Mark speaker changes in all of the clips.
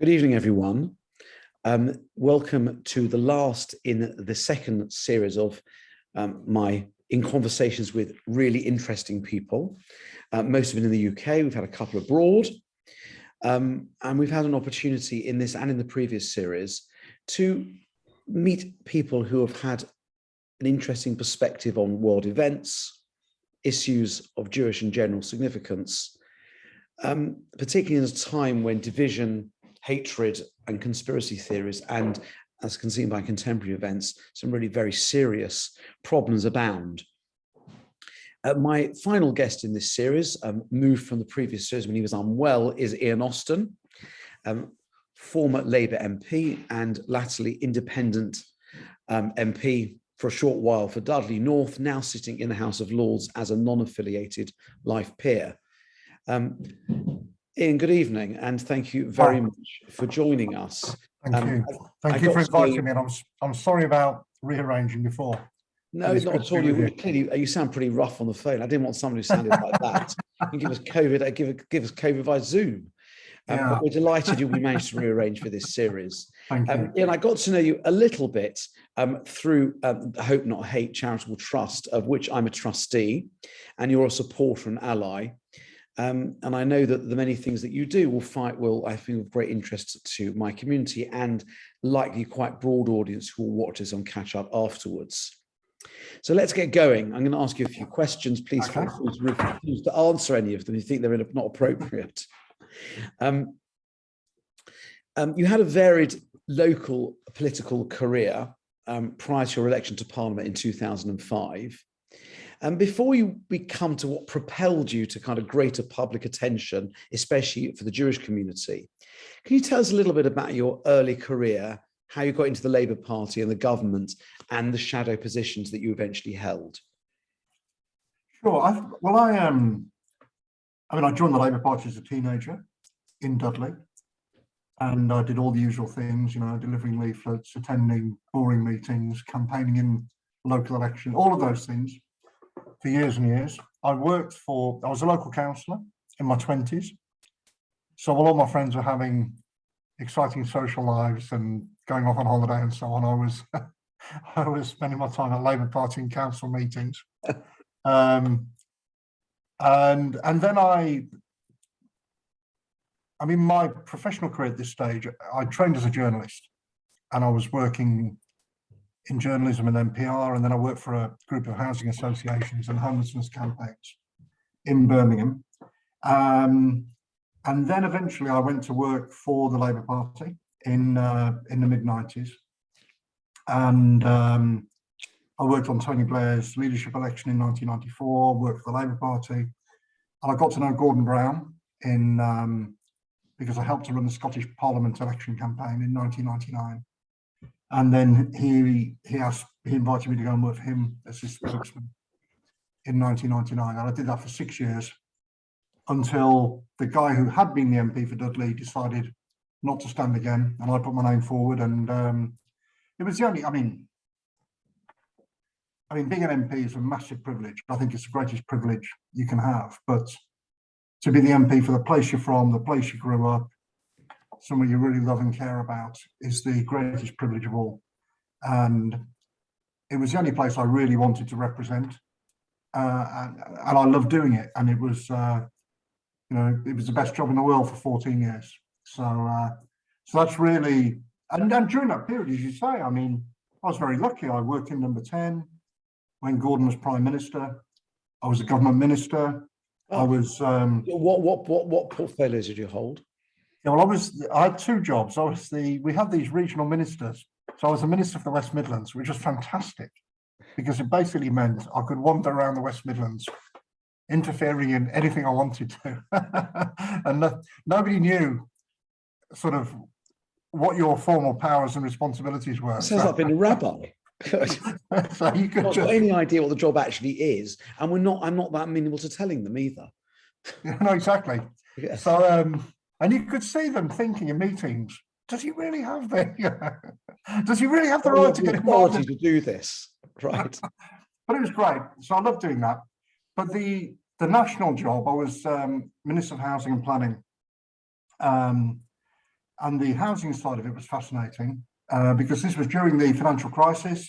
Speaker 1: Good evening, everyone. Welcome to the last in the second series of my In Conversations with Really Interesting People. Most of it in the UK, we've had a couple abroad. And we've had an opportunity in this and in the previous series to meet people who have had an interesting perspective on world events, issues of Jewish and general significance, particularly in a time when division, hatred and conspiracy theories, and as can be seen by contemporary events, some really very serious problems abound. My final guest in this series, moved from the previous series when he was unwell, is Ian Austin, former Labour MP and latterly independent MP for a short while for Dudley North, now sitting in the House of Lords as a non-affiliated life peer. Ian, good evening, and thank you very much for joining us.
Speaker 2: Thank you. Thank you for inviting me. And I'm sorry about rearranging before. No,
Speaker 1: not at all. You sound pretty rough on the phone. I didn't want somebody who sounded like that. You can give us COVID. Give us COVID via Zoom. But we're delighted we managed to rearrange for this series.
Speaker 2: Thank you.
Speaker 1: Ian, I got to know you a little bit through the Hope Not Hate charitable trust, of which I'm a trustee, and you're a supporter and ally. And I know that the many things that you do will, I think, of great interest to my community and likely quite broad audience who will watch us on Catch Up afterwards. So let's get going. I'm going to ask you a few questions. Please feel free to refuse to answer any of them if you think they're not appropriate. You had a varied local political career prior to your election to Parliament in 2005. And before we come to what propelled you to kind of greater public attention, especially for the Jewish community, can you tell us a little bit about your early career, how you got into the Labour Party and the government, and the shadow positions that you eventually held?
Speaker 2: Sure. I joined the Labour Party as a teenager in Dudley, and I did all the usual things, delivering leaflets, attending boring meetings, campaigning in local elections, all of those things. For years and years. I was a local councillor in my 20s. So while all my friends were having exciting social lives and going off on holiday and so on, I was spending my time at Labour Party and council meetings. And then my professional career at this stage, I trained as a journalist, and I was working in journalism and NPR, and then I worked for a group of housing associations and homelessness campaigns in Birmingham. And then eventually I went to work for the Labour Party in the mid-90s. And I worked on Tony Blair's leadership election in 1994, worked for the Labour Party. And I got to know Gordon Brown because I helped to run the Scottish Parliament election campaign in 1999. And then he invited me to go and work for him as his spokesman in 1999. And I did that for 6 years until the guy who had been the MP for Dudley decided not to stand again. And I put my name forward. And it was the only, being an MP is a massive privilege. I think it's the greatest privilege you can have. But to be the MP for the place you're from, the place you grew up, someone you really love and care about, is the greatest privilege of all. And it was the only place I really wanted to represent. And I loved doing it. And it was, it was the best job in the world for 14 years. So that's really, and during that period, as you say, I was very lucky. I worked in Number 10 when Gordon was Prime Minister. I was a government minister. I was...
Speaker 1: What portfolios did you hold?
Speaker 2: Yeah, well, I had two jobs. We had these regional ministers. So I was the Minister for the West Midlands, which was fantastic because it basically meant I could wander around the West Midlands, interfering in anything I wanted to. And nobody knew sort of what your formal powers and responsibilities were.
Speaker 1: Sounds like being a rabbi.
Speaker 2: So you could
Speaker 1: not got any idea what the job actually is. And I'm not that amenable to telling them either.
Speaker 2: No, exactly.
Speaker 1: Yes.
Speaker 2: So, and you could see them thinking in meetings, does he really have the right to get involved
Speaker 1: to do this? Right.
Speaker 2: But it was great. So I loved doing that. But the national job, I was Minister of Housing and Planning. And the housing side of it was fascinating because this was during the financial crisis.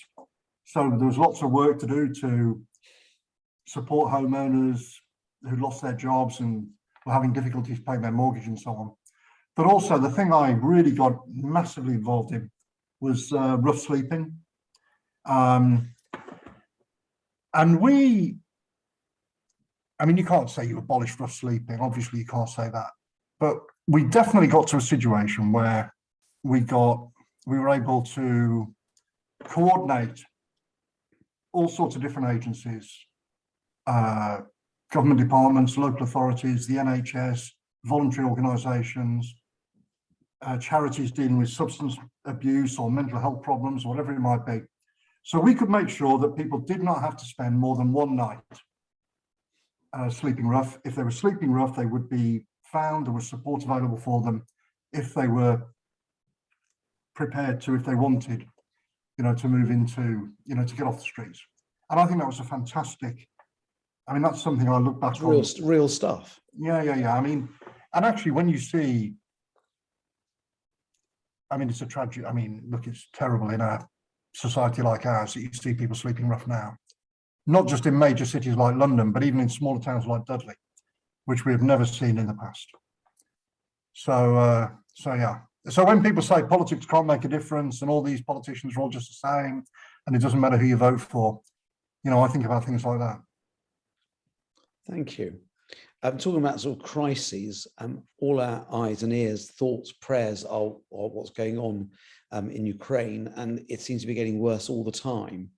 Speaker 2: So there was lots of work to do to support homeowners who lost their jobs and were having difficulties paying their mortgage and so on. But also the thing I really got massively involved in was rough sleeping. And we, I mean, you can't say you abolished rough sleeping. Obviously, you can't say that. But we definitely got to a situation where we were able to coordinate all sorts of different agencies, government departments, local authorities, the NHS, voluntary organisations, charities dealing with substance abuse or mental health problems, whatever it might be. So we could make sure that people did not have to spend more than one night sleeping rough. If they were sleeping rough, they would be found. There was support available for them if they were prepared to, if they wanted, to move into, to get off the streets. And I think that was a fantastic, I mean, that's something I look back on.
Speaker 1: Real stuff.
Speaker 2: Yeah. I mean, and actually when you see, I mean, it's a tragic, I mean, look, it's terrible in a society like ours that you see people sleeping rough now. Not just in major cities like London, but even in smaller towns like Dudley, which we have never seen in the past. So yeah. So when people say politics can't make a difference and all these politicians are all just the same and it doesn't matter who you vote for, I think about things like that.
Speaker 1: Thank you. Talking about sort of crises, all our eyes and ears, thoughts, prayers are what's going on in Ukraine, and it seems to be getting worse all the time.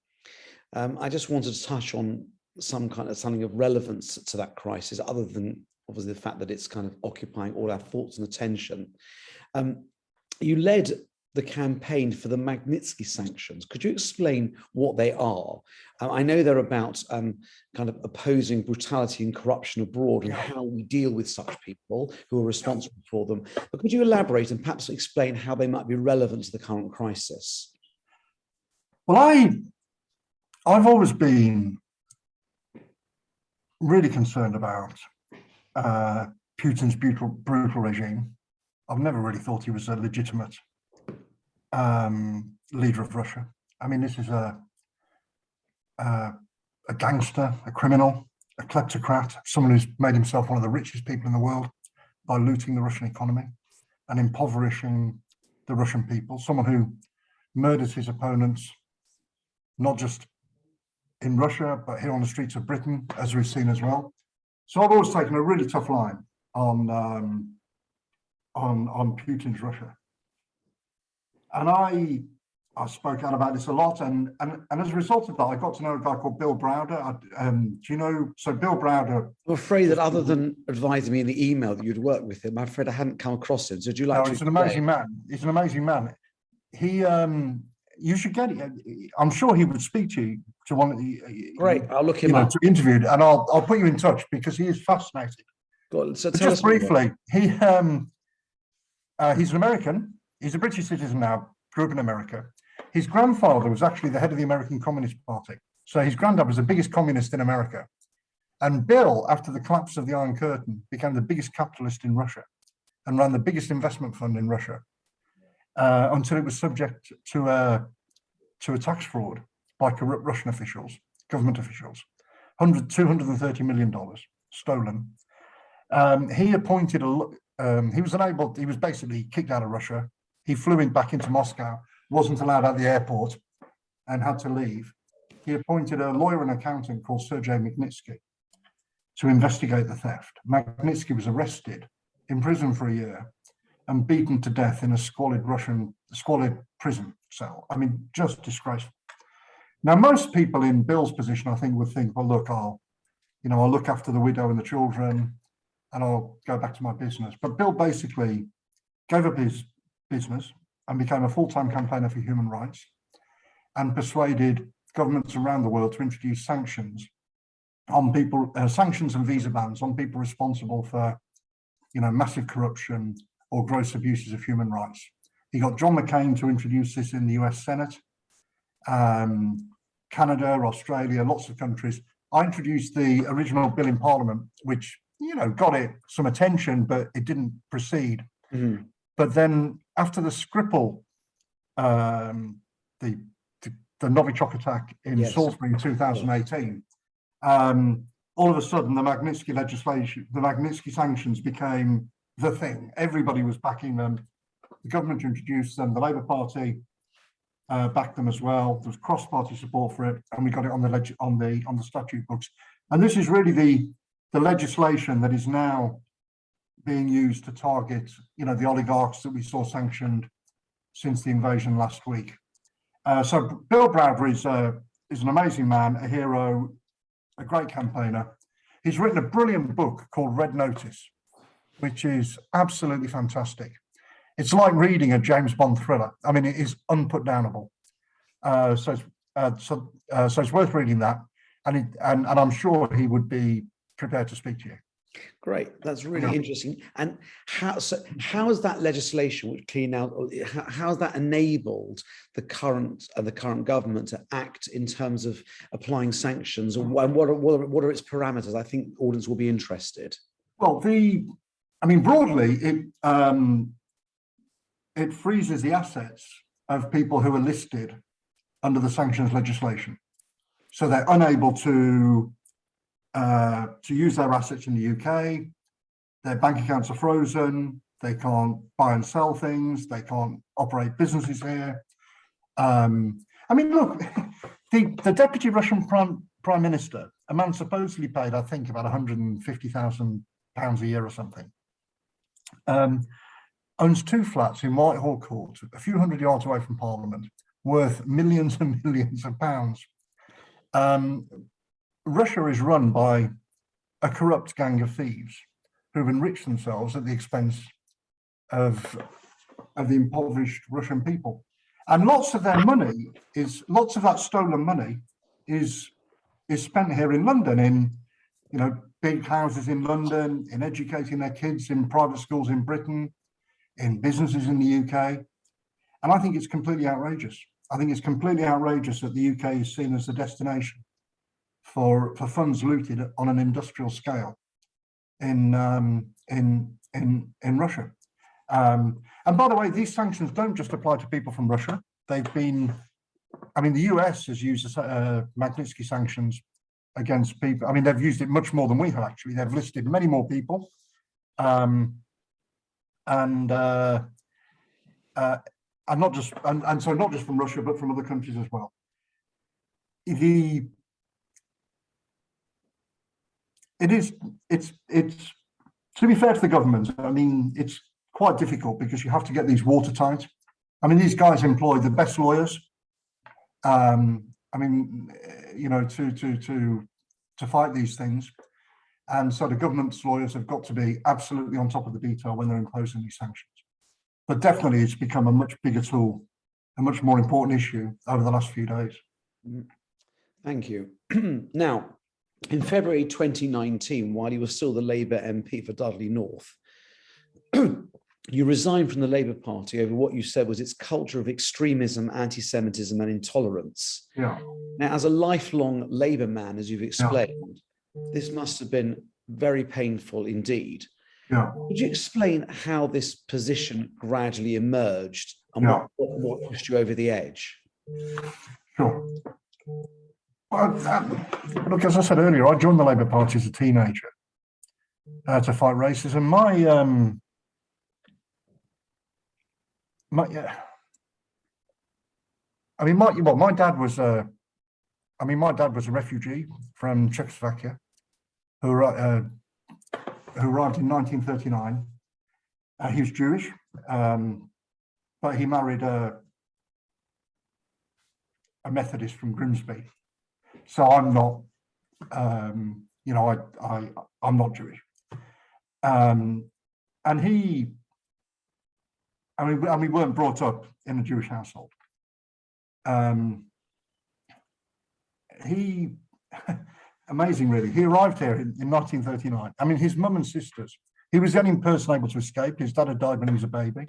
Speaker 1: I just wanted to touch on something of relevance to that crisis, other than obviously the fact that it's kind of occupying all our thoughts and attention. You led the campaign for the Magnitsky sanctions. Could you explain what they are? I know they're about kind of opposing brutality and corruption abroad and how we deal with such people who are responsible for them. But could you elaborate and perhaps explain how they might be relevant to the current crisis?
Speaker 2: Well, I've always been really concerned about Putin's brutal regime. I've never really thought he was a legitimate leader of Russia. I mean, this is a gangster, a criminal, a kleptocrat, someone who's made himself one of the richest people in the world by looting the Russian economy and impoverishing the Russian people, someone who murders his opponents, not just in Russia, but here on the streets of Britain, as we've seen as well. So I've always taken a really tough line on Putin's Russia. And I spoke out about this a lot, and as a result of that, I got to know a guy called Bill Browder. Do you know? So Bill Browder.
Speaker 1: I'm afraid that other than advising me in the email that you'd worked with him, I'm afraid I hadn't come across him. So would you like to?
Speaker 2: He's an amazing man. He's an amazing man. He, you should get it. I'm sure he would speak to you to one of the.
Speaker 1: Great, I'll look him up.
Speaker 2: To interview, and I'll put you in touch because he is fascinating.
Speaker 1: So
Speaker 2: just briefly, he's an American. He's a British citizen now, grew up in America. His grandfather was actually the head of the American Communist Party. So his granddad was the biggest communist in America. And Bill, after the collapse of the Iron Curtain, became the biggest capitalist in Russia and ran the biggest investment fund in Russia until it was subject to a tax fraud by corrupt Russian officials, government officials, $230 million stolen. He appointed he was basically kicked out of Russia. He flew back into Moscow, wasn't allowed at the airport and had to leave. He appointed a lawyer and accountant called Sergei Magnitsky to investigate the theft. Magnitsky was arrested, imprisoned for a year and beaten to death in a squalid prison cell. I mean, just disgraceful. Now, most people in Bill's position, I think, would think, well, look, I'll look after the widow and the children and I'll go back to my business. But Bill basically gave up his business and became a full-time campaigner for human rights and persuaded governments around the world to introduce sanctions on people, sanctions and visa bans on people responsible for, massive corruption or gross abuses of human rights. He got John McCain to introduce this in the US Senate, Canada, Australia, lots of countries. I introduced the original bill in Parliament, which, got it some attention, but it didn't proceed. Mm-hmm. But then after the Skripal, the Novichok attack in
Speaker 1: Yes.
Speaker 2: Salisbury in 2018, all of a sudden the Magnitsky legislation, the Magnitsky sanctions became the thing. Everybody was backing them. The government introduced them. The Labour Party backed them as well. There was cross-party support for it, and we got it on the statute books. And this is really the legislation that is now being used to target, the oligarchs that we saw sanctioned since the invasion last week. So Bill Browder is an amazing man, a hero, a great campaigner. He's written a brilliant book called Red Notice, which is absolutely fantastic. It's like reading a James Bond thriller. I mean, it is unputdownable. So it's worth reading that, and I'm sure he would be prepared to speak to you.
Speaker 1: Great, that's really interesting. And how has that legislation, which clean out, how has that enabled the current government to act in terms of applying sanctions, or what are its parameters? I think audience will be interested.
Speaker 2: Well, broadly, it freezes the assets of people who are listed under the sanctions legislation, so they're unable to use their assets in the UK. Their bank accounts are frozen. They can't buy and sell things. They can't operate businesses here. Look, the deputy Russian prime minister, a man supposedly paid, I think, about £150,000 a year or something, owns 2 flats in Whitehall Court, a few hundred yards away from Parliament, worth millions and millions of pounds. Russia is run by a corrupt gang of thieves who've enriched themselves at the expense of the impoverished Russian people. And lots of that stolen money is spent here in London, in big houses in London, in educating their kids in private schools in Britain, in businesses in the UK. And I think it's completely outrageous. I think it's completely outrageous that the UK is seen as the destination for funds looted on an industrial scale in Russia. And by the way, these sanctions don't just apply to people from Russia. They've been, the US has used Magnitsky sanctions against people. They've used it much more than we have, actually. They've listed many more people. And not just from Russia, but from other countries as well. It's to be fair to the government, it's quite difficult because you have to get these watertight. These guys employ the best lawyers. To fight these things, and so the government's lawyers have got to be absolutely on top of the detail when they're imposing these sanctions. But definitely, it's become a much bigger tool, a much more important issue over the last few days.
Speaker 1: Thank you. Now, in February 2019, while you were still the Labour MP for Dudley North, you resigned from the Labour Party over what you said was its culture of extremism, anti-Semitism and intolerance.
Speaker 2: Yeah.
Speaker 1: Now, as a lifelong Labour man, as you've explained, this must have been very painful indeed.
Speaker 2: Yeah.
Speaker 1: Could you explain how this position gradually emerged and what pushed you over the edge?
Speaker 2: Sure. Well, look, as I said earlier, I joined the Labour Party as a teenager to fight racism. My dad was a refugee from Czechoslovakia who arrived in 1939. He was Jewish, but he married a Methodist from Grimsby. So I'm not, I'm not Jewish. And we weren't brought up in a Jewish household. He, amazing really, he arrived here in 1939. His mum and sisters, he was the only person able to escape. His dad had died when he was a baby.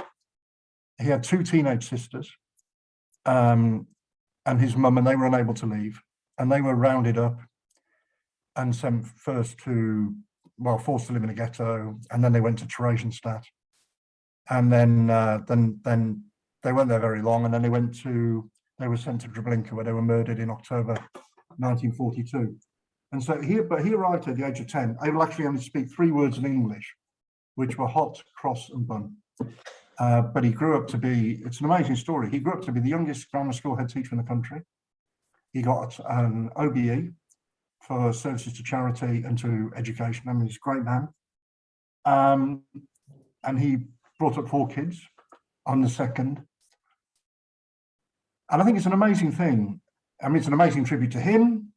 Speaker 2: He had 2 teenage sisters, and his mum, and they were unable to leave. And they were rounded up and sent first forced to live in a ghetto, and then they went to Theresienstadt. and then they weren't there very long, and then they were sent to Treblinka, where they were murdered in October 1942. And so he arrived at the age of 10, able actually only to speak 3 words of English, which were hot, cross, and bun. But he grew up to be, it's an amazing story, he grew up to be the youngest grammar school head teacher in the country. He got an OBE for services to charity and to education. I mean, he's a great man. And he brought up 4 kids. I'm the second. And I think it's an amazing thing. I mean, it's an amazing tribute to him,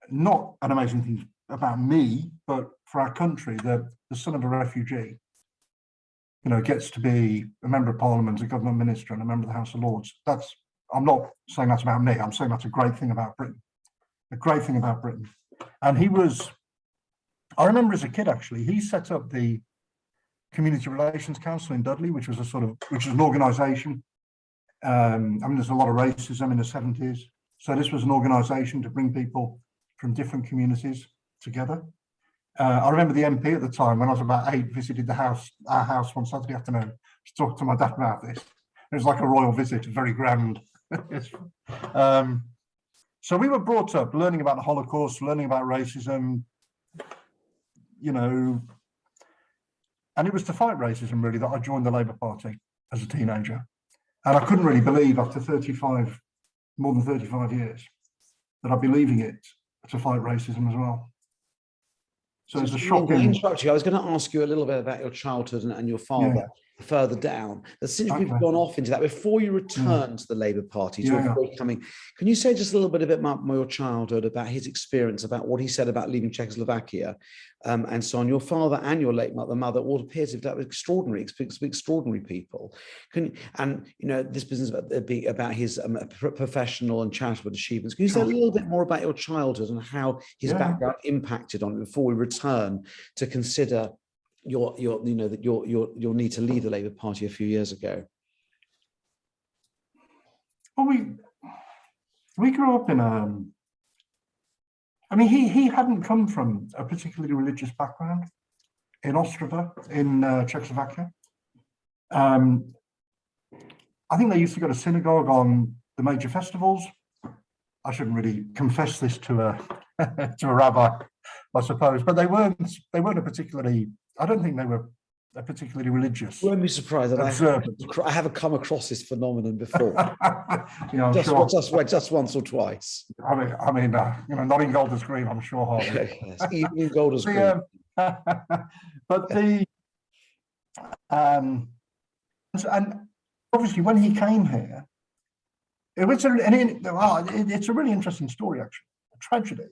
Speaker 2: not an amazing thing about me, but for our country, the son of a refugee, you know, gets to be a member of parliament, a government minister, and a member of the House of Lords. I'm not saying that's about me. I'm saying that's a great thing about Britain. A great thing about Britain. And I remember as a kid, actually, he set up the Community Relations Council in Dudley, which was an organisation. I mean, there's a lot of racism in the 70s. So this was an organisation to bring people from different communities together. I remember the MP at the time, when I was about 8, visited our house one Saturday afternoon to talk to my dad about this. It was like a royal visit, very grand. So we were brought up learning about the Holocaust, learning about racism, you know, and it was to fight racism, really, that I joined the Labour Party as a teenager. And I couldn't really believe, after more than 35 years, that I'd be leaving it to fight racism as well. So it's a shocking.
Speaker 1: I was going to ask you a little bit about your childhood and your father further down. But since we've gone off into that, before you return to the Labour Party, can you say just a little bit about your childhood, about his experience, about what he said about leaving Czechoslovakia, and so on? Your father and your late mother all appears to have extraordinary people. And you know, this business about his professional and charitable achievements. Can you say a little bit more about your childhood and how his background impacted on it before we return to consider your need to leave the Labour Party a few years ago?
Speaker 2: Well, we grew up in I mean, he hadn't come from a particularly religious background in Ostrava, in Czechoslovakia. I think they used to go to synagogue on the major festivals. I shouldn't really confess this to a to a rabbi, I suppose, but they weren't a particularly. I don't think they were a particularly religious.
Speaker 1: Won't be surprised that I haven't come across this phenomenon before.
Speaker 2: You know,
Speaker 1: just once or twice.
Speaker 2: I mean, you know, not in Golders Green, I'm sure. Hardly.
Speaker 1: Yes, even in Golders Green.
Speaker 2: But and obviously when he came here, it's a really interesting story, actually, a tragedy.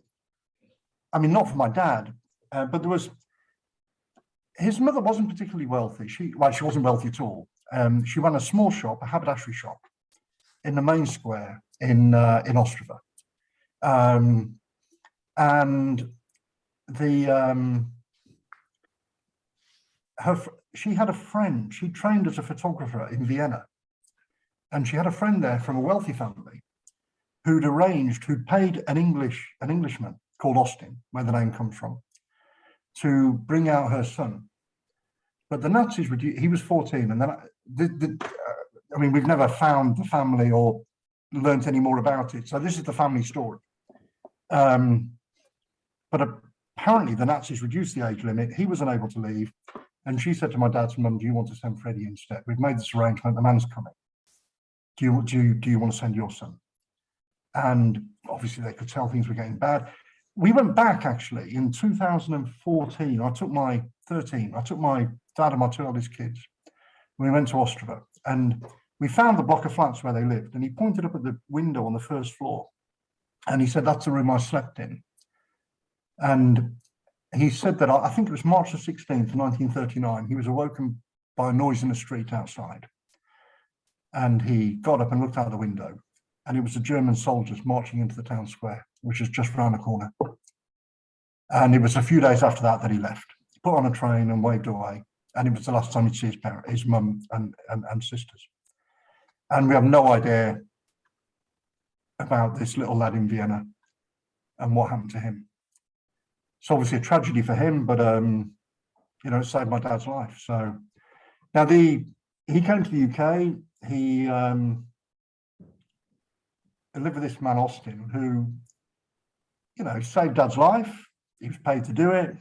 Speaker 2: I mean, not for my dad, but there was. His mother wasn't particularly wealthy. She wasn't wealthy at all. She ran a small shop, a haberdashery shop, in the main square in Ostrava. And she had a friend. She trained as a photographer in Vienna, and she had a friend there from a wealthy family who'd paid an Englishman called Austin, where the name comes from, to bring out her son. But the Nazis he was 14, and then I mean, we've never found the family or learnt any more about it. So this is the family story. But apparently the Nazis reduced the age limit. He was unable to leave. And she said to my dad's mum, "Do you want to send Freddie instead? We've made this arrangement, the man's coming. Do you want to send your son?" And obviously they could tell things were getting bad. We went back, actually, in 2014. I took my dad and my 2 eldest kids. We went to Ostrava, and we found the block of flats where they lived. And he pointed up at the window on the first floor, and he said, "That's the room I slept in." And he said that, I think it was March the 16th, 1939, he was awoken by a noise in the street outside. And he got up and looked out the window, and it was the German soldiers marching into the town square, which is just around the corner. And it was a few days after that he left, put on a train and waved away. And it was the last time he'd see his mum and sisters. And we have no idea about this little lad in Vienna and what happened to him. It's obviously a tragedy for him, but you know, it saved my dad's life. So now the he came to the UK. He lived with this man, Austin, who, you know, saved Dad's life. He was paid to do it.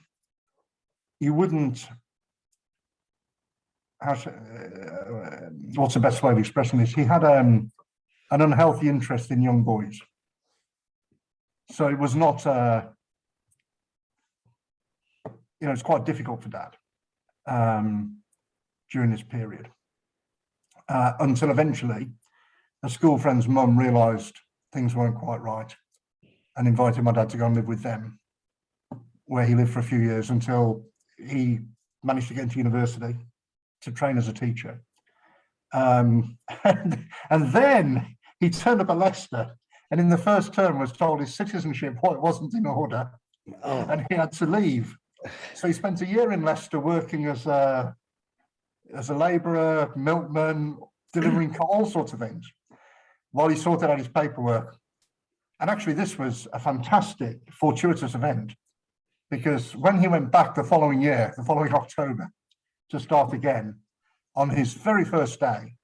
Speaker 2: You wouldn't, what's the best way of expressing this? He had an unhealthy interest in young boys. So it was not, you know, it's quite difficult for Dad during this period. Until eventually a school friend's mum realised things weren't quite right and invited my dad to go and live with them, where he lived for a few years until he managed to get into university to train as a teacher. And then he turned up at Leicester, and in the first term was told his citizenship wasn't in order, and he had to leave. So he spent a year in Leicester working as a labourer, milkman, delivering all sorts of things, while he sorted out his paperwork. And actually, this was a fantastic, fortuitous event, because when he went back the following year, the following October, to start again, on his very first day,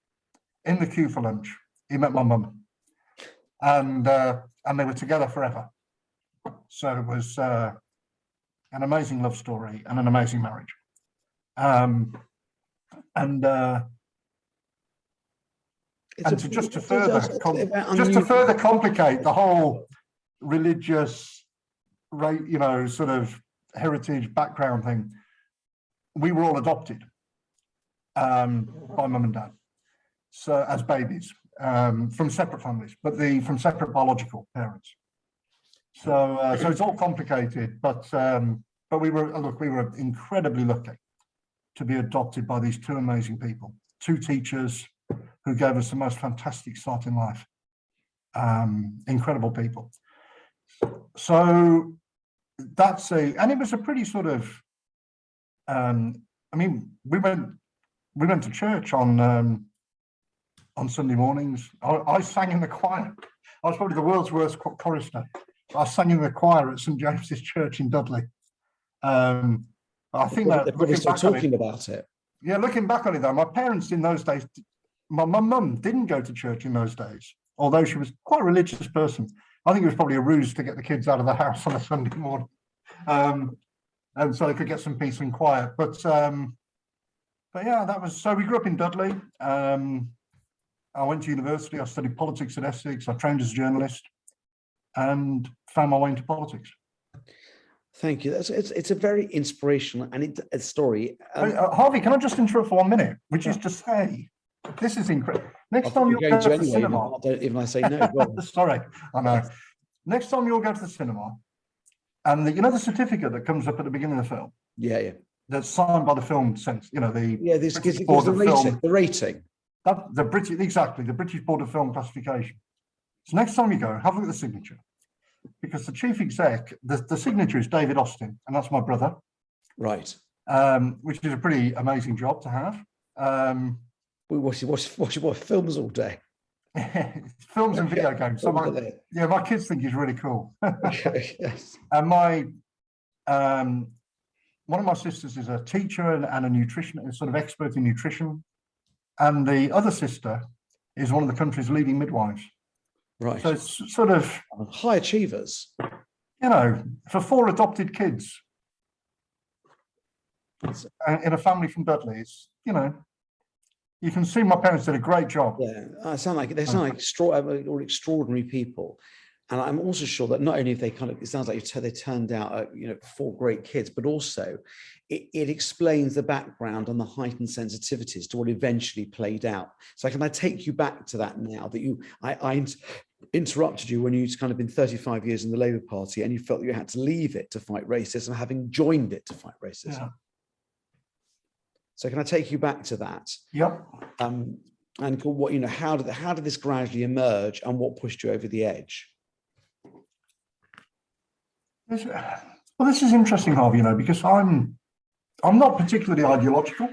Speaker 2: in the queue for lunch, he met my mum, and they were together forever. So it was an amazing love story and an amazing marriage. To further complicate the whole religious, you know, sort of heritage background thing, we were all adopted by mum and dad, so as babies, from separate families, but from separate biological parents. So it's all complicated, but we were incredibly lucky to be adopted by these two amazing people, two teachers who gave us the most fantastic start in life. Incredible people. So and it was a pretty sort of, I mean, we went to church on Sunday mornings. I sang in the choir. I was probably the world's worst chorister. I sang in the choir at St James's Church in Dudley. I think that
Speaker 1: they're probably still talking about it.
Speaker 2: Yeah, looking back on it though, my parents in those days, my mum didn't go to church in those days, although she was quite a religious person. I think it was probably a ruse to get the kids out of the house on a Sunday morning, and so they could get some peace and quiet. But yeah, that was, so we grew up in Dudley. I went to university. I studied politics at Essex. I trained as a journalist and found my way into politics.
Speaker 1: Thank you. It's a very inspirational and a story.
Speaker 2: Harvey, can I just interrupt for 1 minute? Which is to say, this is incredible. Next time you'll go to the cinema,
Speaker 1: even I say no.
Speaker 2: Sorry, I know. Next time you'll go to the cinema, and you know the certificate that comes up at the beginning of the film.
Speaker 1: Yeah.
Speaker 2: That's signed by the film sense. You know
Speaker 1: this gives the rating.
Speaker 2: The British Board of Film Classification. So next time you go, have a look at the signature, because the chief exec, the signature is David Austin, and that's my brother.
Speaker 1: Right.
Speaker 2: Which is a pretty amazing job to have.
Speaker 1: We watch films all day.
Speaker 2: Films and video games. So my kids think he's really cool.
Speaker 1: Yes.
Speaker 2: And one of my sisters is a teacher and a nutrition, sort of expert in nutrition, and the other sister is one of the country's leading midwives.
Speaker 1: Right.
Speaker 2: So it's sort of
Speaker 1: high achievers.
Speaker 2: You know, for 4 adopted kids in a family from Dudley, it's, you know, you can see my parents did a great job.
Speaker 1: Yeah, they sound like extraordinary people, and I'm also sure that not only have they it sounds like they turned out 4 great kids, but also it explains the background and the heightened sensitivities to what eventually played out. So can I take you back to that now that I interrupted you when you'd kind of been 35 years in the Labour Party and you felt you had to leave it to fight racism, having joined it to fight racism.
Speaker 2: Yeah.
Speaker 1: So can I take you back to that?
Speaker 2: Yep.
Speaker 1: And what, how did this gradually emerge, and what pushed you over the edge?
Speaker 2: Well, this is interesting, Harvey. Because I'm not particularly ideological.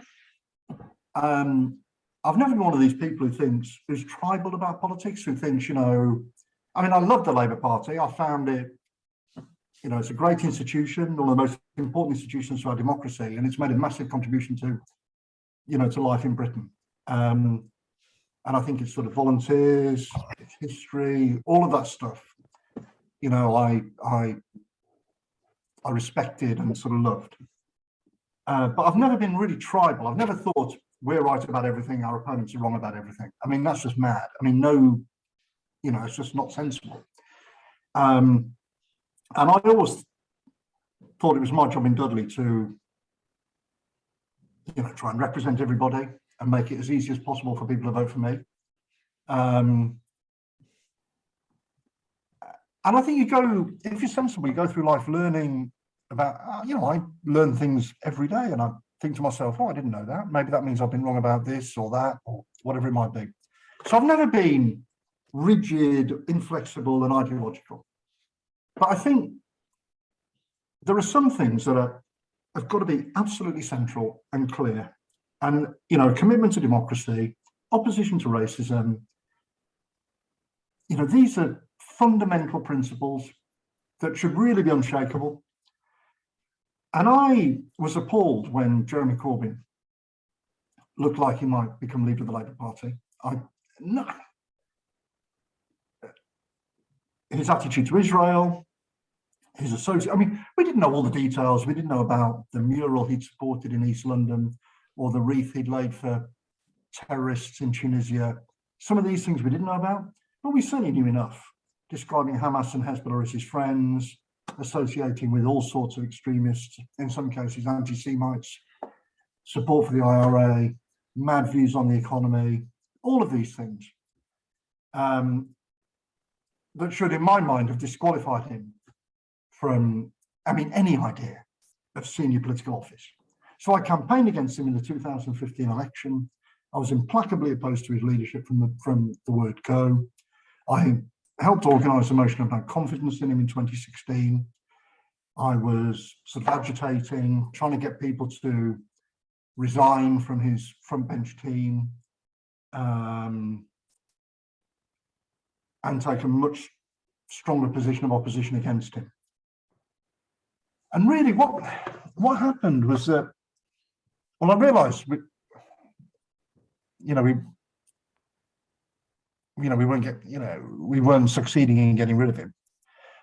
Speaker 2: I've never been one of these people who's tribal about politics, who thinks, I love the Labour Party. I found it, it's a great institution, one of the most important institutions to our democracy, and it's made a massive contribution to life in Britain. And I think it's sort of volunteers, it's history, all of that stuff. You know, I respected and sort of loved. But I've never been really tribal. I've never thought we're right about everything, our opponents are wrong about everything. I mean, that's just mad. I mean, no, you know, it's just not sensible. And I always thought it was my job in Dudley to, you know, try and represent everybody and make it as easy as possible for people to vote for me. And I think you go, if you're sensible, you go through life learning about, you know, I learn things every day and I think to myself, oh, I didn't know that. Maybe that means I've been wrong about this or that or whatever it might be. So I've never been rigid, inflexible and ideological. But I think there are some things that have got to be absolutely central and clear. And, you know, commitment to democracy, opposition to racism, you know, these are fundamental principles that should really be unshakable. And I was appalled when Jeremy Corbyn looked like he might become leader of the Labour Party. His attitude to Israel, his associate, I mean, we didn't know all the details. We didn't know about the mural he'd supported in East London or the wreath he'd laid for terrorists in Tunisia. Some of these things we didn't know about, but we certainly knew enough, describing Hamas and Hezbollah as his friends, associating with all sorts of extremists, in some cases anti-Semites, support for the IRA, mad views on the economy, all of these things that should, in my mind, have disqualified him from, I mean, any idea of senior political office. So I campaigned against him in the 2015 election. I was implacably opposed to his leadership from the word go. I helped organise a motion of no confidence in him in 2016. I was sort of agitating, trying to get people to resign from his front bench team and take a much stronger position of opposition against him. And really what happened was that, well, I realised we weren't succeeding in getting rid of him.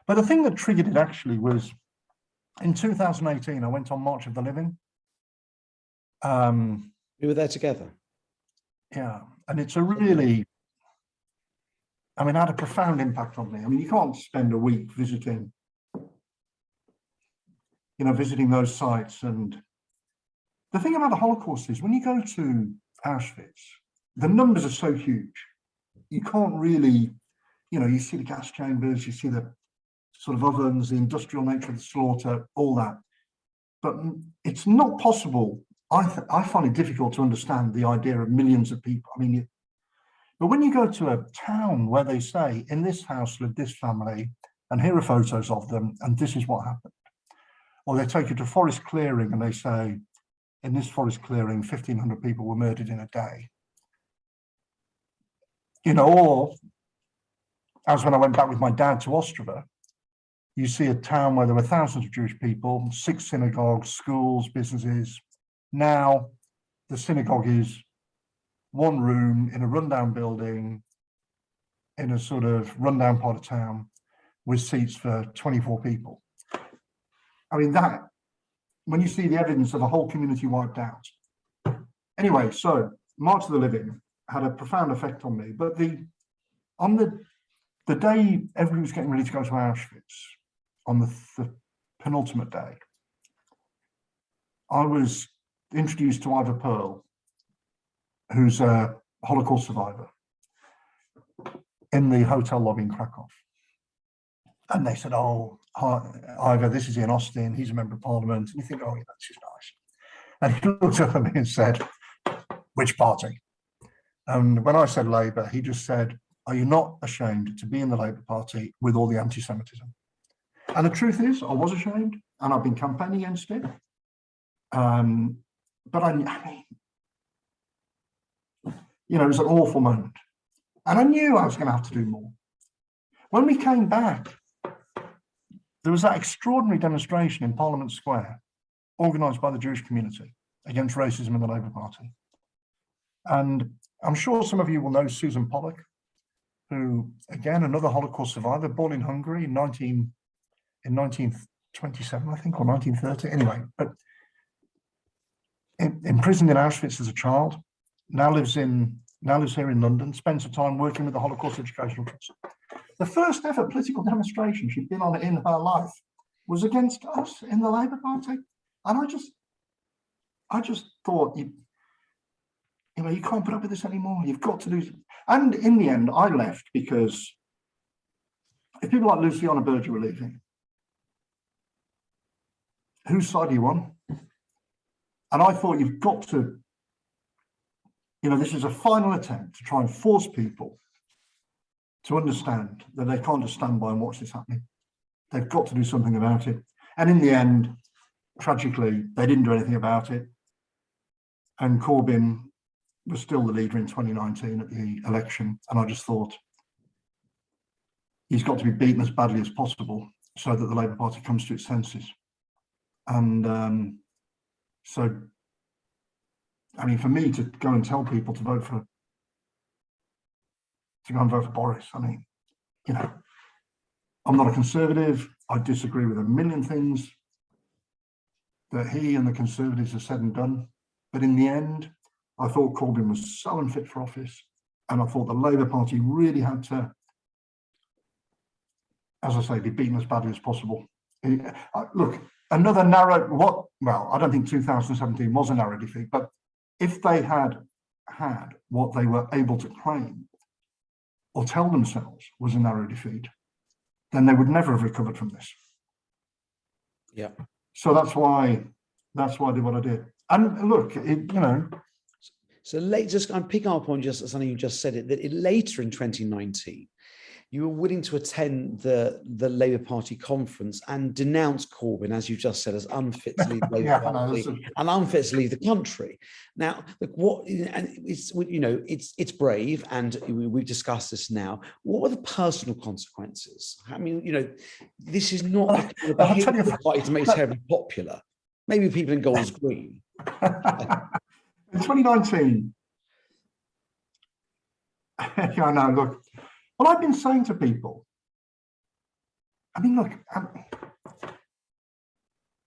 Speaker 2: But the thing that triggered it actually was in 2018, I went on March of the Living.
Speaker 1: We were there together.
Speaker 2: Yeah, and it's a really, I mean, it had a profound impact on me. I mean, you can't spend a week visiting those sites. And the thing about the Holocaust is when you go to Auschwitz, the numbers are so huge. You can't really, you see the gas chambers, you see the sort of ovens, the industrial nature of the slaughter, all that. But it's not possible. I find it difficult to understand the idea of millions of people. I mean, but when you go to a town where they say, in this house lived this family, and here are photos of them, and this is what happened. Or they take you to forest clearing and they say, in this forest clearing, 1,500 people were murdered in a day. Or as when I went back with my dad to Ostrava, you see a town where there were thousands of Jewish people, 6 synagogues, schools, businesses. Now the synagogue is one room in a rundown building in a sort of rundown part of town with seats for 24 people. I mean, that, when you see the evidence of a whole community wiped out. Anyway, so March of the Living had a profound effect on me, but on the day everybody was getting ready to go to Auschwitz, on the penultimate day, I was introduced to Ivor Pearl, who's a Holocaust survivor, in the hotel lobby in Krakow. And they said, oh, hi, Ivor, this is Ian Austin, he's a member of parliament. And you think, oh, yeah, that's just nice. And he looked up at me and said, which party? And when I said Labour, he just said, are you not ashamed to be in the Labour Party with all the anti-Semitism? And the truth is, I was ashamed, and I've been campaigning against it. But I mean, it was an awful moment. And I knew I was going to have to do more. When we came back, there was that extraordinary demonstration in Parliament Square, organised by the Jewish community against racism in the Labour Party. And I'm sure some of you will know Susan Pollock, who, again, another Holocaust survivor, born in Hungary in 1927, I think, or 1930. Anyway, but imprisoned in Auschwitz as a child, now lives here in London, spends her time working with the Holocaust Educational Trust. The first ever political demonstration she'd been on in her life was against us in the Labour Party. And I just thought, you can't put up with this anymore. You've got to do. And in the end, I left because if people like Luciana Berger were leaving, whose side are you on? And I thought, you've got to, this is a final attempt to try and force people to understand that they can't just stand by and watch this happening. They've got to do something about it. And in the end, tragically, they didn't do anything about it. And Corbyn was still the leader in 2019 at the election. And I just thought, he's got to be beaten as badly as possible so that the Labour Party comes to its senses. And so, I mean, for me to go and tell people to go and vote for Boris, I mean, I'm not a conservative. I disagree with a million things that he and the Conservatives have said and done. But in the end, I thought Corbyn was so unfit for office. And I thought the Labour Party really had to, as I say, be beaten as badly as possible. Look, another narrow, well, I don't think 2017 was a narrow defeat, but if they had had what they were able to claim or tell themselves was a narrow defeat, then they would never have recovered from this.
Speaker 1: Yeah.
Speaker 2: So that's why I did what I did. And look,
Speaker 1: So I'm picking up on just something you just said, that later in 2019, you were willing to attend the Labour Party conference and denounce Corbyn, as you just said, as unfit to lead the Labour Party and unfit to lead the country. Now, look, it's brave, and we've discussed this now. What were the personal consequences? I mean, this is not the kind of behaviour the party to make terribly popular. Maybe people in Golders Green.
Speaker 2: In 2019, I know, look, what I've been saying to people, I mean, look,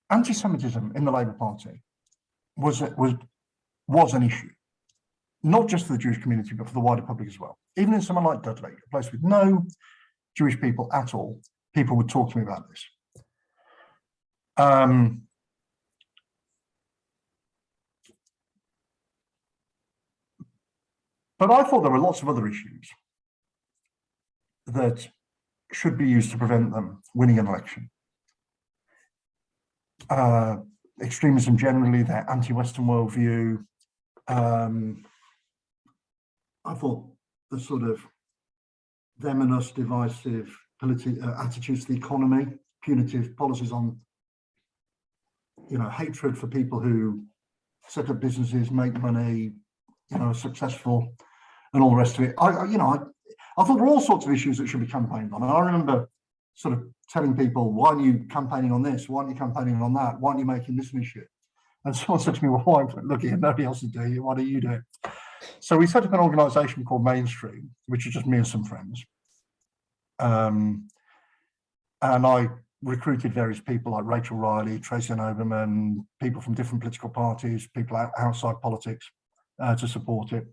Speaker 2: anti-Semitism in the Labour Party was an issue, not just for the Jewish community, but for the wider public as well. Even in someone like Dudley, a place with no Jewish people at all, people would talk to me about this. But I thought there were lots of other issues that should be used to prevent them winning an election. Extremism generally, their anti-Western worldview. I thought the sort of them and us divisive attitudes to the economy, punitive policies on, hatred for people who set up businesses, make money, are successful, and all the rest of it. I thought there were all sorts of issues that should be campaigned on. And I remember sort of telling people, why aren't you campaigning on this? Why aren't you campaigning on that? Why aren't you making this an issue? And someone said to me, well, why? Look, nobody else is doing it. Why don't you do it? So we set up an organisation called Mainstream, which is just me and some friends. And I recruited various people like Rachel Riley, Tracy Oberman, people from different political parties, people outside politics to support it.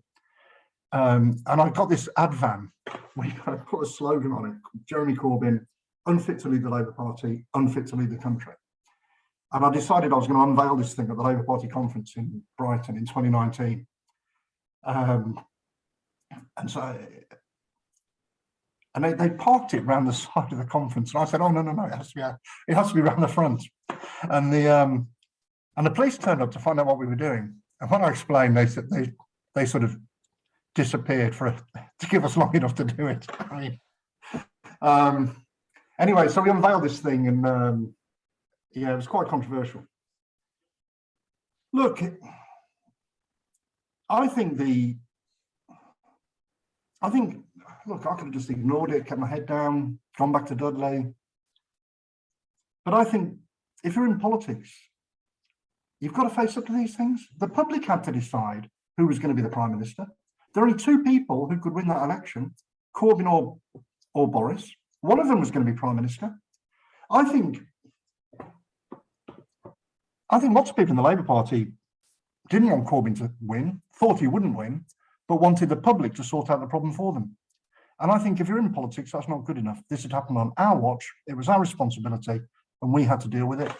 Speaker 2: And I got this ad van. We put a slogan on it: Jeremy Corbyn, unfit to lead the Labour Party, unfit to lead the country. And I decided I was going to unveil this thing at the Labour Party conference in Brighton in 2019. And they parked it around the side of the conference. And I said, oh, no, it has to be around the front. And the police turned up to find out what we were doing. And when I explained, they said they sort of disappeared to give us long enough to do it. Anyway, so we unveiled this thing, and it was quite controversial. Look, I could have just ignored it, kept my head down, gone back to Dudley. But I think if you're in politics, you've got to face up to these things. The public had to decide who was going to be the Prime Minister. There are only two people who could win that election, Corbyn or Boris. One of them was going to be Prime Minister. I think lots of people in the Labour Party didn't want Corbyn to win, thought he wouldn't win, but wanted the public to sort out the problem for them. And I think if you're in politics, that's not good enough. This had happened on our watch. It was our responsibility, and we had to deal with it.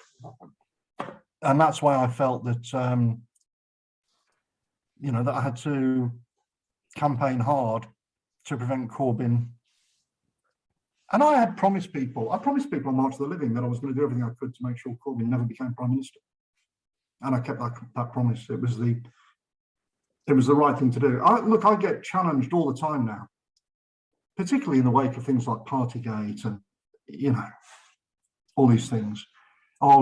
Speaker 2: And that's why I felt that, that I had to campaign hard to prevent Corbyn. And I had promised people, on March of the Living that I was going to do everything I could to make sure Corbyn never became Prime Minister. And I kept that promise. It was the right thing to do. Look, I get challenged all the time now, particularly in the wake of things like Partygate and, all these things. Oh,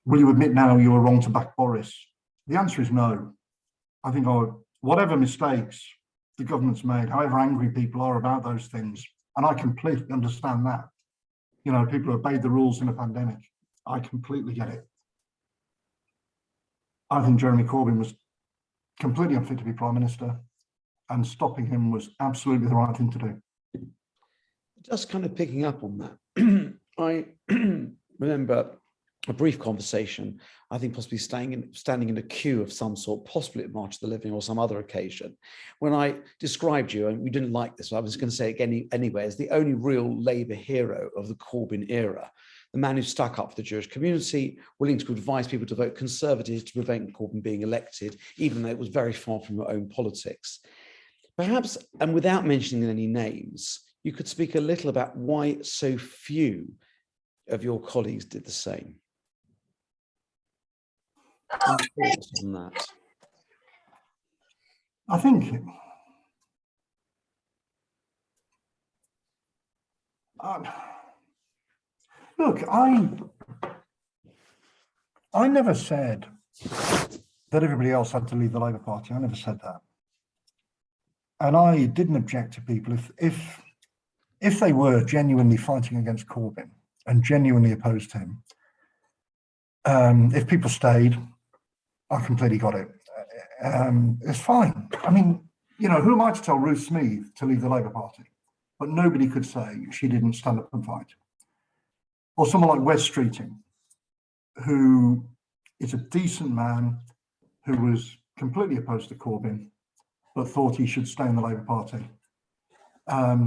Speaker 2: will you admit now you were wrong to back Boris? The answer is no. I think whatever mistakes the government's made, however angry people are about those things, and I completely understand that. People have obeyed the rules in a pandemic. I completely get it. I think Jeremy Corbyn was completely unfit to be Prime Minister, and stopping him was absolutely the right thing to do.
Speaker 1: Just kind of picking up on that, I remember a brief conversation, I think possibly standing in a queue of some sort, possibly at March of the Living or some other occasion, when I described you, and we didn't like this, so I was going to say it anyway, as the only real Labour hero of the Corbyn era. The man who stuck up for the Jewish community, willing to advise people to vote Conservative to prevent Corbyn being elected, even though it was very far from your own politics. Perhaps, and without mentioning any names, you could speak a little about why so few of your colleagues did the same. Any thoughts on that?
Speaker 2: I think look, I never said that everybody else had to leave the Labour Party. I never said that. And I didn't object to people if they were genuinely fighting against Corbyn and genuinely opposed to him. If people stayed, I completely got it. It's fine. I mean, who am I to tell Ruth Smeeth to leave the Labour Party? But nobody could say she didn't stand up and fight. Or someone like Wes Streeting, who is a decent man who was completely opposed to Corbyn, but thought he should stay in the Labour Party. I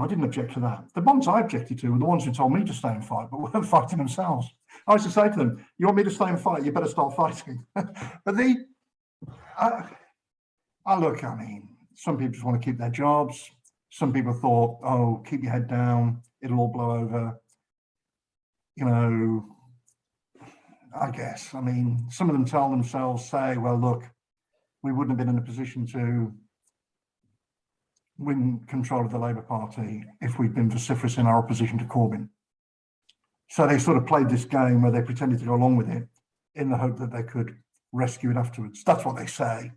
Speaker 2: didn't object to that. The ones I objected to were the ones who told me to stay and fight, but weren't fighting themselves. I used to say to them, you want me to stay and fight, you better start fighting. But look, I mean, some people just want to keep their jobs. Some people thought, oh, keep your head down, it'll all blow over. I guess, I mean, some of them tell themselves, say, well, look, we wouldn't have been in a position to win control of the Labour Party if we'd been vociferous in our opposition to Corbyn. So they sort of played this game where they pretended to go along with it in the hope that they could rescue it afterwards. That's what they say.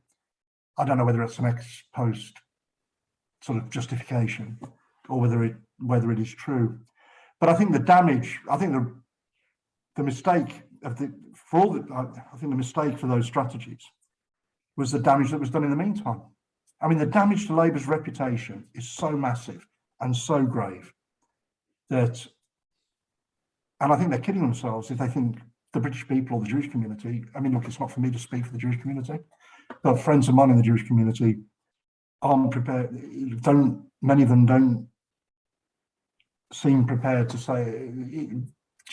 Speaker 2: I don't know whether it's an ex-post sort of justification or whether it is true. But I think the damage, I think the mistake the mistake for those strategies was the damage that was done in the meantime. I mean, the damage to Labour's reputation is so massive and so grave that, and I think they're kidding themselves if they think the British people or the Jewish community, I mean, look, it's not for me to speak for the Jewish community, but friends of mine in the Jewish community aren't prepared, many of them don't seem prepared to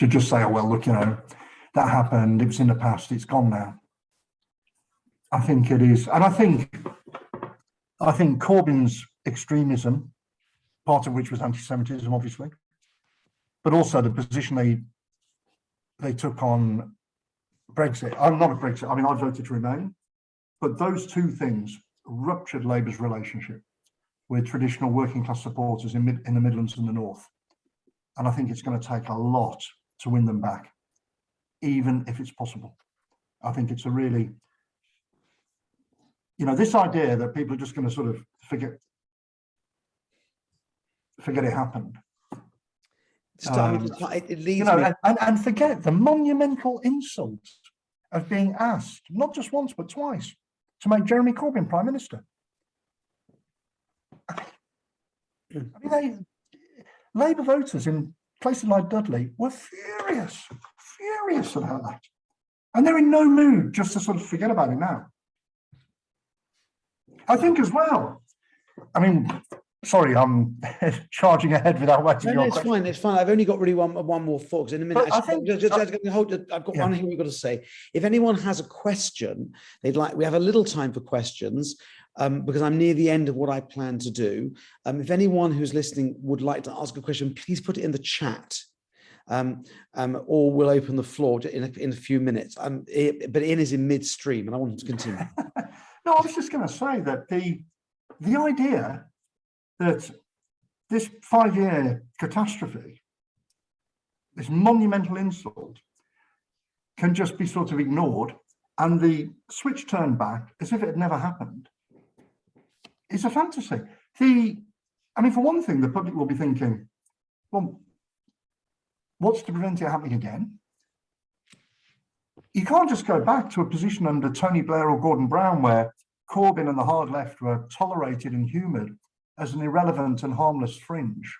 Speaker 2: just say, oh, well, look, that happened, it was in the past, it's gone now. I think it is. And I think Corbyn's extremism, part of which was anti-Semitism, obviously, but also the position they took on Brexit. I'm not a Brexit, I mean, I voted to remain, but those two things ruptured Labour's relationship with traditional working class supporters in the Midlands and the North. And I think it's going to take a lot to win them back, even if it's possible. I think it's a really, this idea that people are just going to sort of forget it happened.
Speaker 1: It leads me...
Speaker 2: and forget the monumental insult of being asked, not just once, but twice, to make Jeremy Corbyn Prime Minister. I mean, Labour voters in places like Dudley were furious about that. And they're in no mood just to sort of forget about it now. I think as well, I mean, sorry, I'm charging ahead without waiting.
Speaker 1: No, it's fine. It's fine. I've only got really one more thought. 'Cause in a minute,
Speaker 2: But
Speaker 1: I've got one thing we've got to say. If anyone has a question, we have a little time for questions because I'm near the end of what I plan to do. If anyone who's listening would like to ask a question, please put it in the chat. Or we'll open the floor in a few minutes. But Ian is in midstream, and I want him to continue.
Speaker 2: No, I was just going to say that the idea that this 5-year catastrophe, this monumental insult, can just be sort of ignored and the switch turned back as if it had never happened, is a fantasy. I mean, for one thing, the public will be thinking, well, what's to prevent it happening again? You can't just go back to a position under Tony Blair or Gordon Brown where Corbyn and the hard left were tolerated and humoured as an irrelevant and harmless fringe.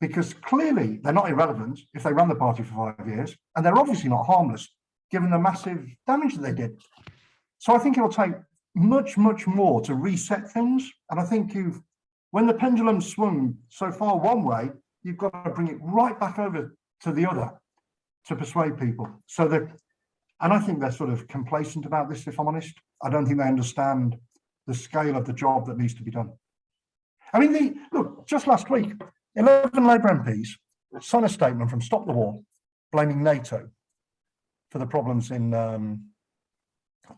Speaker 2: Because clearly they're not irrelevant if they ran the party for 5 years, and they're obviously not harmless given the massive damage that they did. So I think it'll take much, much more to reset things. And I think when the pendulum swung so far one way, you've got to bring it right back over to the other to persuade people. And I think they're sort of complacent about this, if I'm honest. I don't think they understand the scale of the job that needs to be done. I mean, look, just last week, 11 Labour MPs signed a statement from Stop the War, blaming NATO for the problems in, for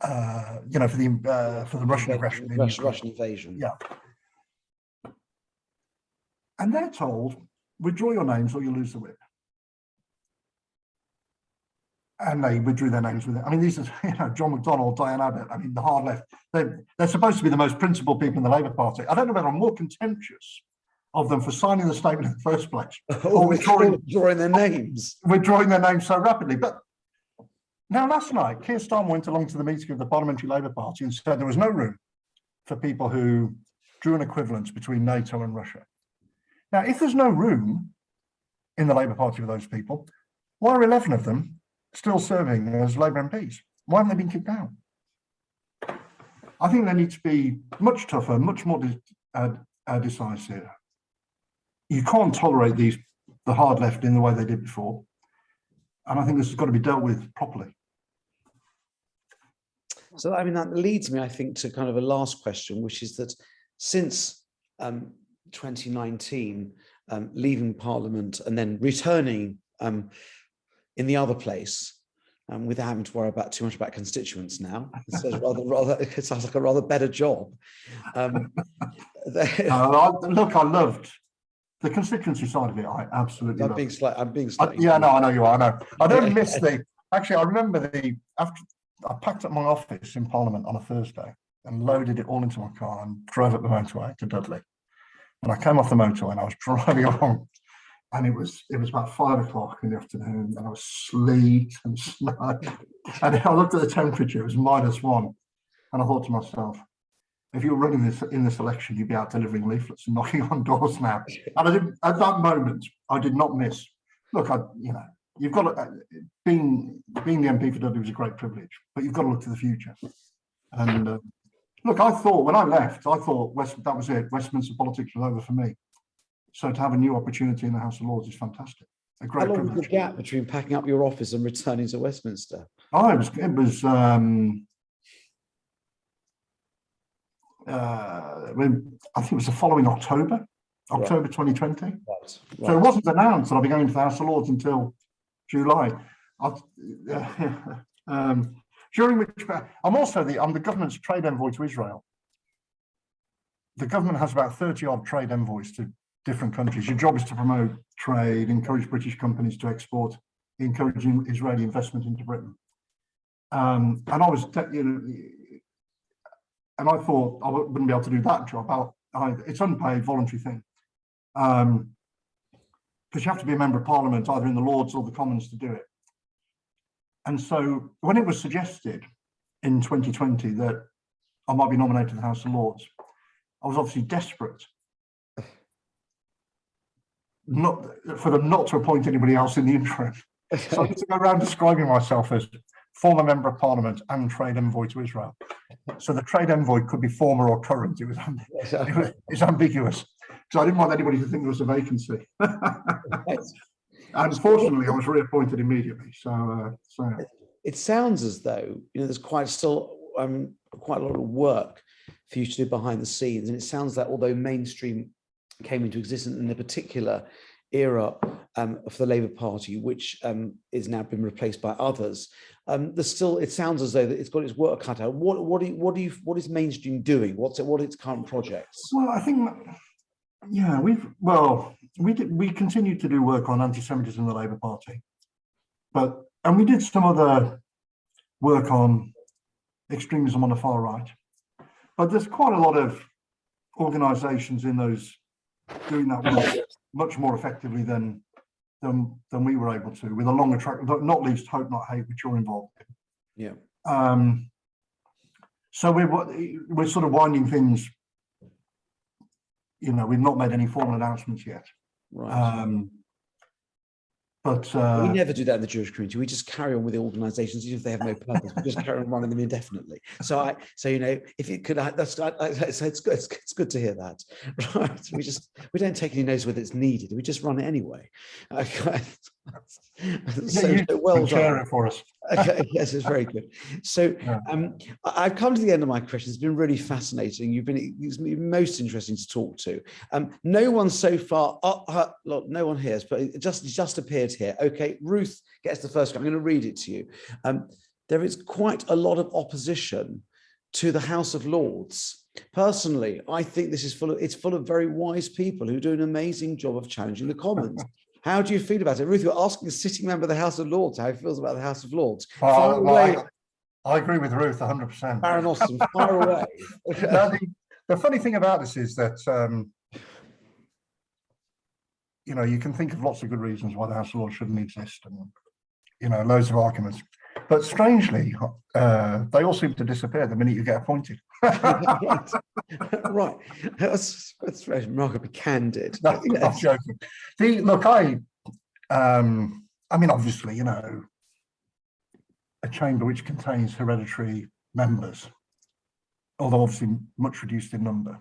Speaker 2: the Russian aggression.
Speaker 1: Russian invasion.
Speaker 2: Yeah. And they're told, withdraw your names or you lose the whip. And they withdrew their names with it. I mean, these are, John McDonnell, Diane Abbott. I mean, the hard left. They're supposed to be the most principled people in the Labour Party. I don't know whether I'm more contemptuous of them for signing the statement in the first place,
Speaker 1: or withdrawing their names.
Speaker 2: Withdrawing their names so rapidly. But now, last night, Keir Starmer went along to the meeting of the Parliamentary Labour Party and said there was no room for people who drew an equivalence between NATO and Russia. Now, if there's no room in the Labour Party for those people, why are 11 of them still serving as Labour MPs? Why haven't they been kicked out? I think they need to be much tougher, much more decisive. You can't tolerate the hard left in the way they did before. And I think this has got to be dealt with properly.
Speaker 1: So, I mean, that leads me, I think, to kind of a last question, which is that since 2019, leaving Parliament and then returning in the other place, without having to worry too much about constituents now. It sounds like a rather better job.
Speaker 2: Look, I loved the constituency side of it. I absolutely.
Speaker 1: I'm being slightly.
Speaker 2: Yeah, no, I know you are. I know. I don't miss Actually, I remember after I packed up my office in Parliament on a Thursday and loaded it all into my car and drove up the motorway to Dudley. And I came off the motorway and I was driving along. And it was about 5 o'clock in the afternoon, and I was sleet and snow. And I looked at the temperature; it was -1. And I thought to myself, if you were running in this election, you'd be out delivering leaflets and knocking on doors now. And at that moment, I did not miss. Look, you've got to, being the MP for Dudley was a great privilege, but you've got to look to the future. And look, I thought when I left, that was it. Westminster politics was over for me. So to have a new opportunity in the House of Lords is fantastic. A great
Speaker 1: How long
Speaker 2: privilege.
Speaker 1: was the gap between packing up your office and returning to Westminster?
Speaker 2: Oh, it was. I think it was the following October 2020.
Speaker 1: Right.
Speaker 2: So it wasn't announced that I'll be going to the House of Lords until July. During which I'm the government's trade envoy to Israel. The government has about 30 odd trade envoys to different countries. Your job is to promote trade, encourage British companies to export, encouraging Israeli investment into Britain. And I was, and I thought I wouldn't be able to do that job. It's unpaid, voluntary thing. Because you have to be a member of Parliament, either in the Lords or the Commons, to do it. And so when it was suggested in 2020 that I might be nominated to the House of Lords, I was obviously desperate not for them not to appoint anybody else in the interim. So I used to go around describing myself as former member of parliament and trade envoy to Israel. So the trade envoy could be former or current. It was ambiguous. So I didn't want anybody to think there was a vacancy. Unfortunately, I was reappointed immediately. So
Speaker 1: it sounds as though there's quite a lot of work for you to do behind the scenes, and it sounds like although mainstream came into existence in a particular era of the Labour Party, which is now been replaced by others, there's still, it sounds as though that it's got its work cut out. What is mainstream doing? What are its current projects?
Speaker 2: Well, I think, yeah, we continued to do work on anti-Semitism in the Labour Party, and we did some other work on extremism on the far right. But there's quite a lot of organisations in those doing that work much more effectively than we were able to, with a longer track, not least Hope Not Hate, which you're involved in.
Speaker 1: Yeah.
Speaker 2: So we're sort of winding things. We've not made any formal announcements yet.
Speaker 1: Right.
Speaker 2: But
Speaker 1: we never do that in the Jewish community. We just carry on with the organisations, even if they have no purpose. We just carry on running them indefinitely. So if it could, it's good to hear that. Right? We don't take any notice whether it's needed. We just run it anyway. Okay.
Speaker 2: Well done. It for us.
Speaker 1: Okay, yes, it's very good. So I've come to the end of my questions. It's been really fascinating. You've been most interesting to talk to. No one so far, no one here, but it just appeared here. Okay, Ruth gets the first one. I'm going to read it to you. There is quite a lot of opposition to the House of Lords. Personally, I think this is full of very wise people who do an amazing job of challenging the Commons. How do you feel about it? Ruth, you're asking a sitting member of the House of Lords how he feels about the House of Lords. Fire away.
Speaker 2: I agree with Ruth 100%.
Speaker 1: Baron Austin, fire away.
Speaker 2: Now, the funny thing about this is that, you can think of lots of good reasons why the House of Lords shouldn't exist, and, loads of arguments. But strangely, they all seem to disappear the minute you get appointed.
Speaker 1: Right. That's very remarkably candid.
Speaker 2: No, I'm joking. Obviously, a chamber which contains hereditary members, although obviously much reduced in number,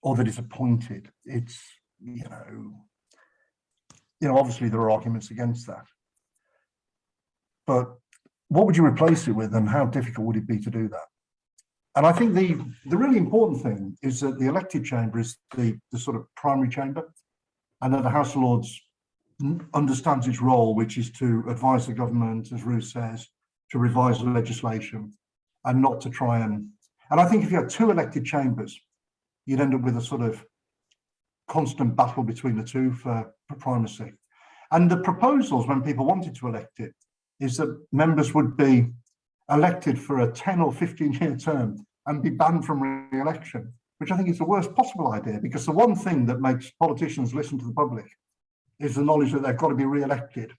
Speaker 2: or that is appointed, it's, obviously there are arguments against that. But what would you replace it with, and how difficult would it be to do that? And I think the really important thing is that the elected chamber is the sort of primary chamber, and that the House of Lords understands its role, which is to advise the government, as Ruth says, to revise the legislation, and not to try and I think if you had two elected chambers, you'd end up with a sort of constant battle between the two for primacy. And the proposals, when people wanted to elect it, is that members would be elected for a 10 or 15-year term and be banned from re-election, which I think is the worst possible idea, because the one thing that makes politicians listen to the public is the knowledge that they've got to be re-elected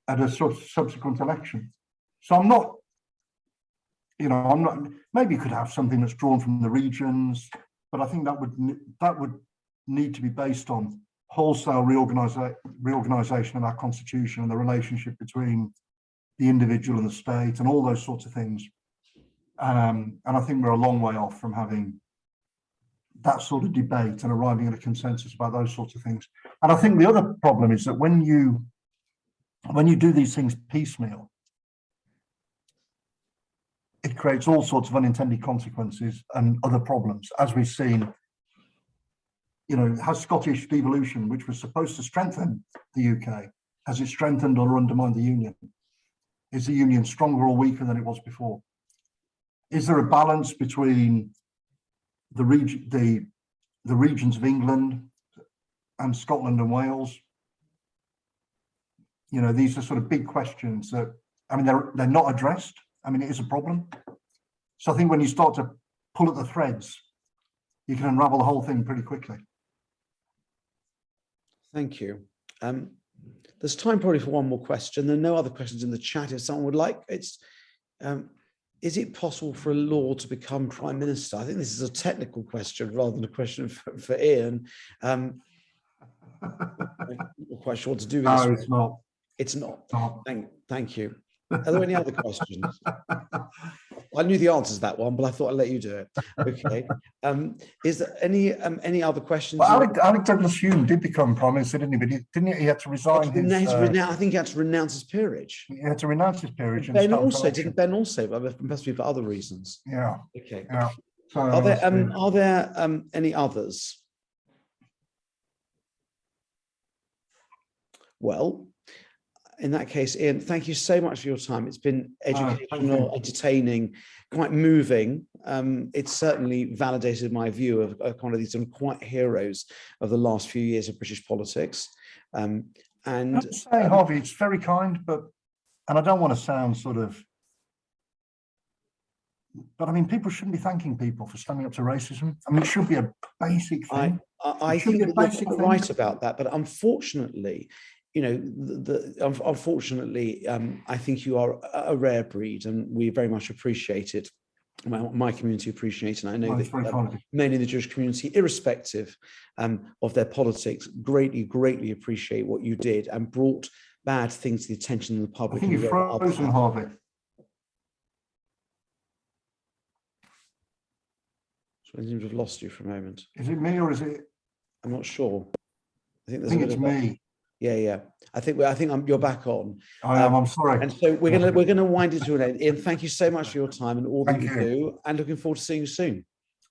Speaker 2: at a subsequent election. So I'm not, maybe you could have something that's drawn from the regions, but I think that would need to be based on wholesale reorganisation of our constitution and the relationship between the individual and the state and all those sorts of things. And I think we're a long way off from having that sort of debate and arriving at a consensus about those sorts of things. And I think the other problem is that when you do these things piecemeal, it creates all sorts of unintended consequences and other problems, as we've seen. Has Scottish devolution, which was supposed to strengthen the UK, has it strengthened or undermined the Union? Is the Union stronger or weaker than it was before? Is there a balance between the regions of England and Scotland and Wales? These are sort of big questions that, they're not addressed. It is a problem. So I think when you start to pull at the threads, you can unravel the whole thing pretty quickly.
Speaker 1: Thank you. There's time probably for one more question. There are no other questions in the chat. If someone would like, it's, is it possible for a Lord to become Prime Minister? I think this is a technical question rather than a question for Ian. I'm not quite sure what to do with this.
Speaker 2: No, it's not.
Speaker 1: It's not.
Speaker 2: No.
Speaker 1: Thank you. Are there any other questions? I knew the answer to that one, but I thought I'd let you do it. Okay. Is there any other questions?
Speaker 2: Well, Alec Douglas Hume did become Prime Minister, didn't he? But didn't he? He had to resign his.
Speaker 1: I think he had to renounce his peerage.
Speaker 2: He had to renounce his peerage.
Speaker 1: Ben also didn't. Ben also, but it must be for other reasons.
Speaker 2: Yeah.
Speaker 1: Okay.
Speaker 2: Yeah. So,
Speaker 1: are there any others? Well, in that case, Ian, thank you so much for your time. It's been educational, entertaining, quite moving. It's certainly validated my view of kind of these some quite heroes of the last few years of British politics. And
Speaker 2: say, Harvey, it's very kind, and I don't want to sound sort of, but I mean, people shouldn't be thanking people for standing up to racism. I mean, it should be a basic thing.
Speaker 1: I think you're right about that, but unfortunately, you know, unfortunately, I think you are a rare breed, and we very much appreciate it. My community appreciates it. And I know that many in the Jewish community, irrespective of their politics, greatly appreciate what you did and brought bad things to the attention of the public.
Speaker 2: I think you've frozen, Harvey.
Speaker 1: So I seem to have lost you for a moment.
Speaker 2: Is it me or is it?
Speaker 1: I'm not sure. I think
Speaker 2: it's me.
Speaker 1: Yeah. I think you're back on.
Speaker 2: I am. I'm sorry.
Speaker 1: And so we're gonna wind it to an end. Ian, thank you so much for your time and all that you do, and looking forward to seeing you soon.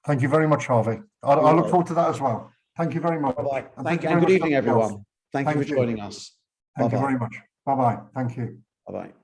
Speaker 2: Thank you very much, Harvey. I look forward to that as well. Thank you very much.
Speaker 1: Bye-bye. Thank you, and good evening, everyone. Thank you for joining us.
Speaker 2: Thank you very much. Bye-bye. Thank you.
Speaker 1: Bye-bye.